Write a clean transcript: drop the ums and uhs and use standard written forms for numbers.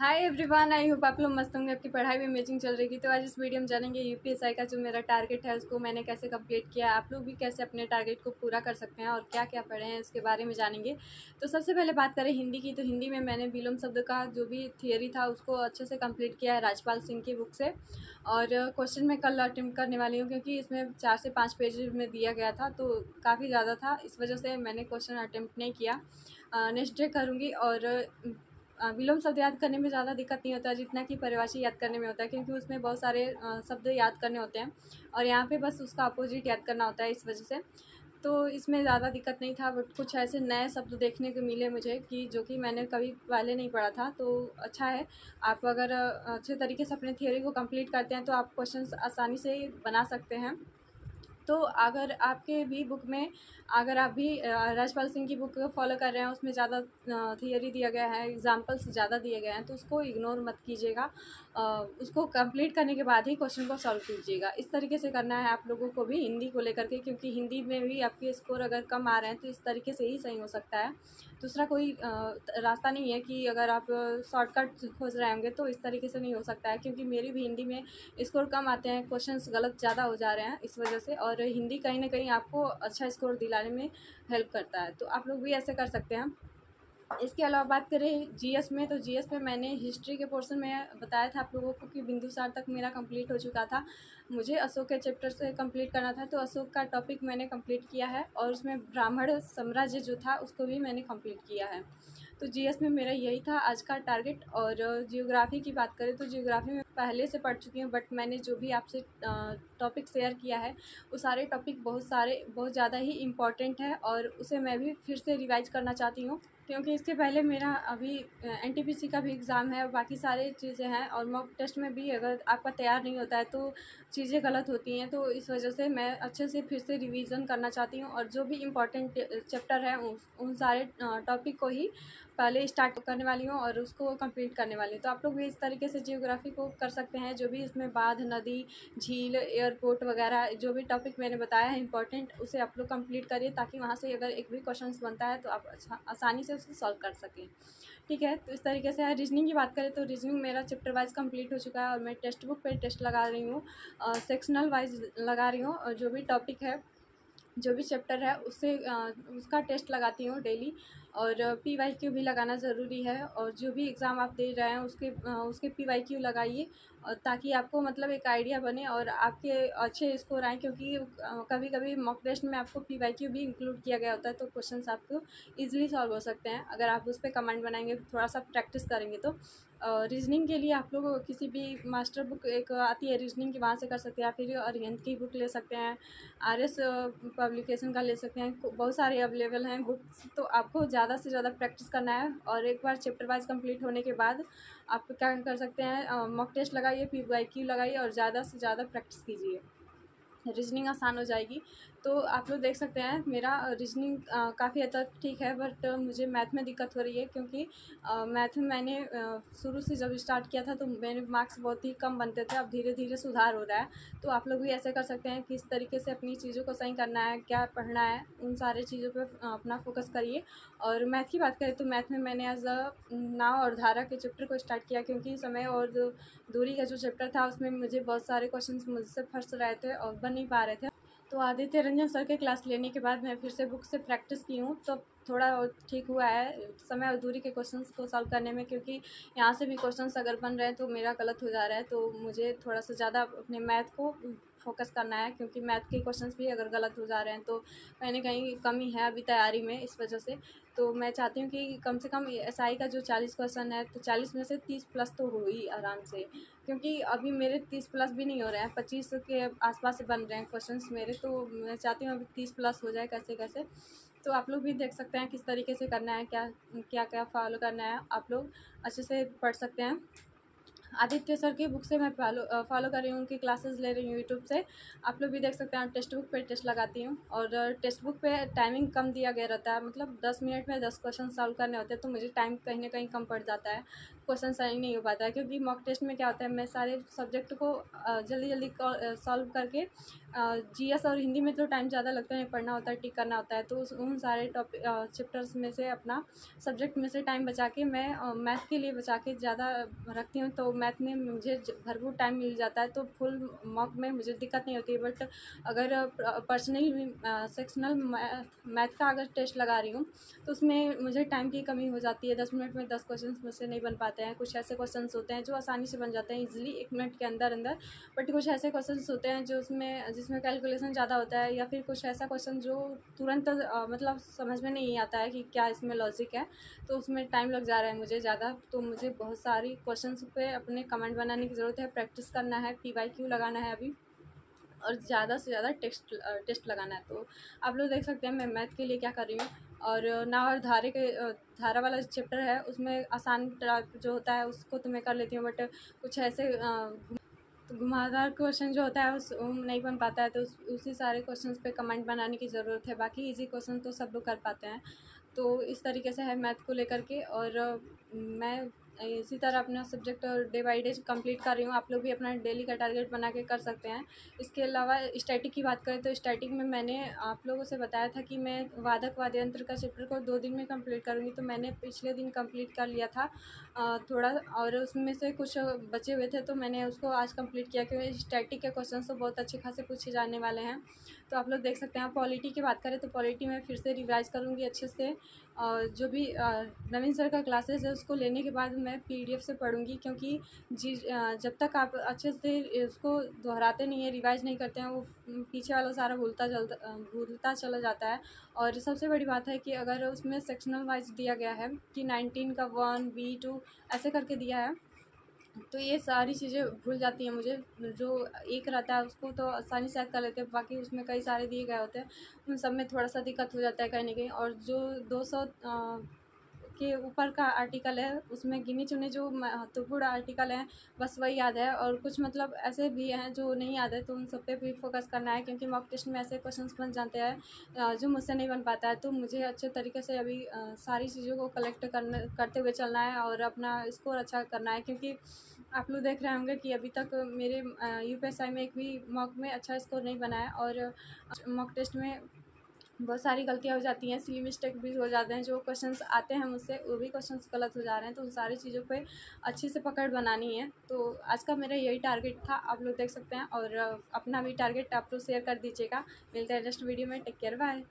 Hi everyone, I hope आप लोग मस्त होंगे। आपकी पढ़ाई भी अमेजिंग चल रही थी। तो आज इस वीडियो में जानेंगे यूपीएसआई का जो मेरा टारगेट है उसको मैंने कैसे कंप्लीट किया, आप लोग भी कैसे अपने टारगेट को पूरा कर सकते हैं और क्या क्या पढ़े हैं इसके बारे में जानेंगे। तो सबसे पहले बात करें हिंदी की, तो हिंदी में मैंने विलोम शब्द का जो भी थियरी था उसको अच्छे से कंप्लीट किया है राजपाल सिंह की बुक से। और क्वेश्चन मैं कल अटेम्प्ट करने वाली हूँ क्योंकि इसमें 4 से 5 पेज में दिया गया था तो काफ़ी ज़्यादा था, इस वजह से मैंने क्वेश्चन अटेम्प्ट नहीं किया। नेक्स्ट डे करूँगी। और विलोम शब्द याद करने में ज़्यादा दिक्कत नहीं होता जितना कि पर्यायवाची याद करने में होता है, क्योंकि उसमें बहुत सारे शब्द याद करने होते हैं और यहाँ पे बस उसका अपोजिट याद करना होता है, इस वजह से तो इसमें ज़्यादा दिक्कत नहीं था। बट कुछ ऐसे नए शब्द देखने को मिले मुझे कि जो कि मैंने कभी पहले नहीं पढ़ा था, तो अच्छा है। आप अगर अच्छे तरीके से अपने थियोरी को कंप्लीट करते हैं तो आप क्वेश्चंस आसानी से बना सकते हैं। तो अगर आपके भी बुक में, अगर आप भी राजपाल सिंह की बुक फॉलो कर रहे हैं, उसमें ज़्यादा थियरी दिया गया है, एग्जाम्पल्स ज़्यादा दिए गए हैं, तो उसको इग्नोर मत कीजिएगा। उसको कंप्लीट करने के बाद ही क्वेश्चन को सॉल्व कीजिएगा। इस तरीके से करना है आप लोगों को भी हिंदी को लेकर के, क्योंकि हिंदी में भी आपके स्कोर अगर कम आ रहे हैं तो इस तरीके से ही सही हो सकता है। दूसरा कोई रास्ता नहीं है कि अगर आप शॉर्टकट खोज रहे होंगे तो इस तरीके से नहीं हो सकता है, क्योंकि मेरी भी हिंदी में स्कोर कम आते हैं, क्वेश्चंस गलत ज़्यादा हो जा रहे हैं इस वजह से। और हिंदी कहीं ना कहीं आपको अच्छा स्कोर दिलाने में हेल्प करता है, तो आप लोग भी ऐसे कर सकते हैं। इसके अलावा बात करें जीएस में, तो जीएस में मैंने हिस्ट्री के पोर्शन में बताया था आप लोगों को कि बिंदुसार तक मेरा कंप्लीट हो चुका था। मुझे अशोक के चैप्टर से कंप्लीट करना था, तो अशोक का टॉपिक मैंने कंप्लीट किया है और उसमें ब्राह्मण साम्राज्य जो था उसको भी मैंने कंप्लीट किया है। तो जीएस में मेरा यही था आज का टारगेट। और जियोग्राफी की बात करें तो जियोग्राफी में पहले से पढ़ चुकी हूँ, बट मैंने जो भी आपसे टॉपिक शेयर किया है वो सारे टॉपिक बहुत ज़्यादा ही इम्पॉर्टेंट है और उसे मैं भी फिर से रिवाइज करना चाहती हूँ, क्योंकि इसके पहले मेरा अभी एनटीपीसी का भी एग्ज़ाम है और बाकी सारी चीज़ें हैं। और मॉक टेस्ट में भी अगर आपका तैयार नहीं होता है तो चीज़ें गलत होती हैं, तो इस वजह से मैं अच्छे से फिर से रिवीजन करना चाहती हूँ और जो भी इम्पोर्टेंट चैप्टर है उन सारे टॉपिक को ही पहले स्टार्ट करने वाली हूँ और उसको कंप्लीट करने वाली हूँ। तो आप लोग भी इस तरीके से जियोग्राफी को कर सकते हैं, जो भी इसमें बाँध, नदी, झील, एयरपोर्ट वगैरह जो भी टॉपिक मैंने बताया है इंपॉर्टेंट, उसे आप लोग कंप्लीट करिए ताकि वहाँ से अगर एक भी क्वेश्चन बनता है तो आप आसानी से उसे सॉल्व कर सकें। ठीक है, तो इस तरीके से रीजनिंग की बात करें तो रीजनिंग मेरा चैप्टर वाइज कंप्लीट हो चुका है और मैं टेक्स्ट बुक पे टेस्ट लगा रही हूँ, सेक्शनल वाइज लगा रही हूँ। और जो भी टॉपिक है, जो भी चैप्टर है उससे उसका टेस्ट लगाती हूँ डेली। और पीवाईक्यू भी लगाना ज़रूरी है, और जो भी एग्ज़ाम आप दे रहे हैं उसके पीवाईक्यू लगाइए, और ताकि आपको मतलब एक आइडिया बने और आपके अच्छे स्कोर आएँ, क्योंकि कभी कभी मॉक टेस्ट में आपको पीवाईक्यू भी इंक्लूड किया गया होता है, तो क्वेश्चंस आपको ईजिली सॉल्व हो सकते हैं अगर आप उस पर कमेंट बनाएंगे, थोड़ा सा प्रैक्टिस करेंगे तो। रीजनिंग के लिए आप लोग किसी भी मास्टर बुक एक आती है रीजनिंग की, वहाँ से कर सकते हैं, या फिर अरिहंत की बुक ले सकते हैं, आरएस पब्लिकेशन का ले सकते हैं, बहुत सारे अवेलेबल हैं बुक्स। तो आपको ज़्यादा से ज़्यादा प्रैक्टिस करना है और एक बार चैप्टर वाइज कंप्लीट होने के बाद आप क्या कर सकते हैं, मॉक टेस्ट लगाइए, पीवाईक्यू लगाइए और ज़्यादा से ज़्यादा प्रैक्टिस कीजिए, रीजनिंग आसान हो जाएगी। तो आप लोग देख सकते हैं मेरा रीजनिंग काफ़ी हद तक ठीक है, बट मुझे मैथ में दिक्कत हो रही है, क्योंकि मैथ में मैंने शुरू से जब स्टार्ट किया था तो मेरे मार्क्स बहुत ही कम बनते थे, अब धीरे धीरे सुधार हो रहा है। तो आप लोग भी ऐसे कर सकते हैं कि इस तरीके से अपनी चीज़ों को सही करना है, क्या पढ़ना है, उन सारे चीज़ों पर अपना फोकस करिए। और मैथ की बात करें तो मैथ में मैंने एज नाव और धारा के चैप्टर को स्टार्ट किया, क्योंकि समय और दूरी का जो चैप्टर था उसमें मुझे बहुत सारे क्वेश्चंस मुझसे फंस रहे थे और बन नहीं पा रहे थे। तो आदित्य रंजन सर के क्लास लेने के बाद मैं फिर से बुक से प्रैक्टिस की हूँ, तो थोड़ा और ठीक हुआ है समय और दूरी के क्वेश्चंस को सॉल्व करने में, क्योंकि यहाँ से भी क्वेश्चंस अगर बन रहे हैं तो मेरा गलत हो जा रहा है, तो मुझे थोड़ा सा ज़्यादा अपने मैथ को फोकस करना है, क्योंकि मैथ के क्वेश्चंस भी अगर गलत हो जा रहे हैं तो कहीं ना कहीं कमी है अभी तैयारी में, इस वजह से। तो मैं चाहती हूँ कि कम से कम एसआई का जो 40 क्वेश्चन है तो 40 में से 30 प्लस तो हो ही आराम से, क्योंकि अभी मेरे 30 प्लस भी नहीं हो रहे हैं, 25 के आसपास से बन रहे हैं क्वेश्चंस मेरे, तो मैं चाहती हूँ अभी 30 प्लस हो जाए कैसे कैसे। तो आप लोग भी देख सकते हैं किस तरीके से करना है, क्या क्या क्या फॉलो करना है, आप लोग अच्छे से पढ़ सकते हैं। आदित्य सर की बुक से मैं फॉलो कर रही हूँ, उनकी क्लासेस ले रही हूँ यूट्यूब से। आप लोग भी देख सकते हैं, टेक्स्ट बुक पे टेस्ट लगाती हूँ और टेक्स्ट बुक पे टाइमिंग कम दिया गया रहता है, मतलब 10 मिनट में 10 क्वेश्चन सॉल्व करने होते हैं, तो मुझे टाइम कहीं ना कहीं कम पड़ जाता है, क्वेश्चन सही नहीं हो पाता है। क्योंकि मॉक टेस्ट में क्या होता है, मैं सारे सब्जेक्ट को जल्दी जल्दी सॉल्व करके जीएस और हिंदी में तो टाइम ज़्यादा लगता है, पढ़ना होता है, टिक करना होता है, तो उन सारे टॉपिक चैप्टर्स में से अपना सब्जेक्ट में से टाइम बचा के मैं मैथ के लिए बचा के ज़्यादा रखती हूँ, तो मैथ में मुझे भरपूर टाइम मिल जाता है, तो फुल मॉक में मुझे दिक्कत नहीं होती है। बट अगर पर्सनल सेक्शनल मैथ का अगर टेस्ट लगा रही हूँ, तो उसमें मुझे टाइम की कमी हो जाती है, 10 मिनट में 10 क्वेश्चन मुझसे नहीं बन पाते हैं। कुछ ऐसे क्वेश्चन होते हैं जो आसानी से बन जाते हैं ईजिली 1 मिनट के अंदर अंदर, बट कुछ ऐसे क्वेश्चन होते हैं जो जिसमें कैलकुलेशन ज़्यादा होता है, या फिर कुछ ऐसा क्वेश्चन जो तुरंत मतलब समझ में नहीं आता है कि क्या इसमें लॉजिक है, तो उसमें टाइम लग जा रहा है मुझे ज़्यादा। तो मुझे बहुत सारी क्वेश्चंस पे अपने कमेंट बनाने की ज़रूरत है, प्रैक्टिस करना है, PYQ लगाना है अभी, और ज़्यादा से ज़्यादा टेस्ट लगाना है। तो आप लोग देख सकते हैं मैं मैथ के लिए क्या कर रही हूँ। और नाव और धारा वाला चैप्टर है, उसमें आसान टाइप जो होता है उसको तो मैं कर लेती हूँ, बट कुछ ऐसे तो घुमावदार क्वेश्चन जो होता है उस नहीं बन पाता है, तो उसी सारे क्वेश्चंस पे कमेंट बनाने की ज़रूरत है। बाकी इजी क्वेश्चन तो सब लोग कर पाते हैं। तो इस तरीके से है मैथ को लेकर के। और मैं इसी तरह अपना subject day by day complete कर रही हूँ। आप लोग भी अपना डेली का टारगेट बना के कर सकते हैं। इसके अलावा स्टैटिक की बात करें तो स्टैटिक में मैंने आप लोगों से बताया था कि मैं वादक वाद्य यंत्र का चैप्टर को 2 दिन में कंप्लीट करूँगी, तो मैंने पिछले दिन कंप्लीट कर लिया था थोड़ा, और उसमें से कुछ बचे हुए थे तो मैंने उसको आज कंप्लीट किया, क्योंकि स्टैटिक के क्वेश्चन तो बहुत अच्छे खासे पूछे जाने वाले हैं। तो आप लोग देख सकते हैं। पॉलिटी की बात करें तो पॉलिटी में फिर से रिवाइज करूँगी अच्छे से, और जो भी नवीन सर का क्लासेस है उसको लेने के बाद मैं PDF से पढ़ूँगी, क्योंकि जब तक आप अच्छे से उसको दोहराते नहीं हैं, रिवाइज नहीं करते हैं, वो पीछे वाला सारा भूलता चला जाता है। और सबसे बड़ी बात है कि अगर उसमें सेक्शनल वाइज दिया गया है कि 19 का 1 B 2 ऐसे करके दिया है, तो ये सारी चीज़ें भूल जाती हैं मुझे। जो एक रहता है उसको तो आसानी से याद कर लेते हैं, बाकी उसमें कई सारे दिए गए होते हैं, उन सब में थोड़ा सा दिक्कत हो जाता है कहीं ना कहीं। और जो 200 के ऊपर का आर्टिकल है उसमें गिने चुने जो महत्वपूर्ण आर्टिकल हैं बस वही याद है, और कुछ मतलब ऐसे भी हैं जो नहीं याद है, तो उन सब पे भी फोकस करना है, क्योंकि मॉक टेस्ट में ऐसे क्वेश्चंस बन जाते हैं जो मुझसे नहीं बन पाता है। तो मुझे अच्छे तरीके से अभी सारी चीज़ों को कलेक्ट करते हुए चलना है और अपना स्कोर अच्छा करना है, क्योंकि आप लोग देख रहे होंगे कि अभी तक मेरे UPSI में एक भी मॉक में अच्छा स्कोर नहीं बना है, और मॉक टेस्ट में बहुत सारी गलतियाँ हो जाती हैं, सिली मिस्टेक भी हो जाते हैं। जो क्वेश्चंस आते हैं मुझसे वो भी क्वेश्चंस गलत हो जा रहे हैं, तो उन सारी चीज़ों पे अच्छे से पकड़ बनानी है। तो आज का मेरा यही टारगेट था, आप लोग देख सकते हैं। और अपना भी टारगेट आप लोग शेयर कर दीजिएगा। मिलते हैं नेक्स्ट वीडियो में। Take care, bye.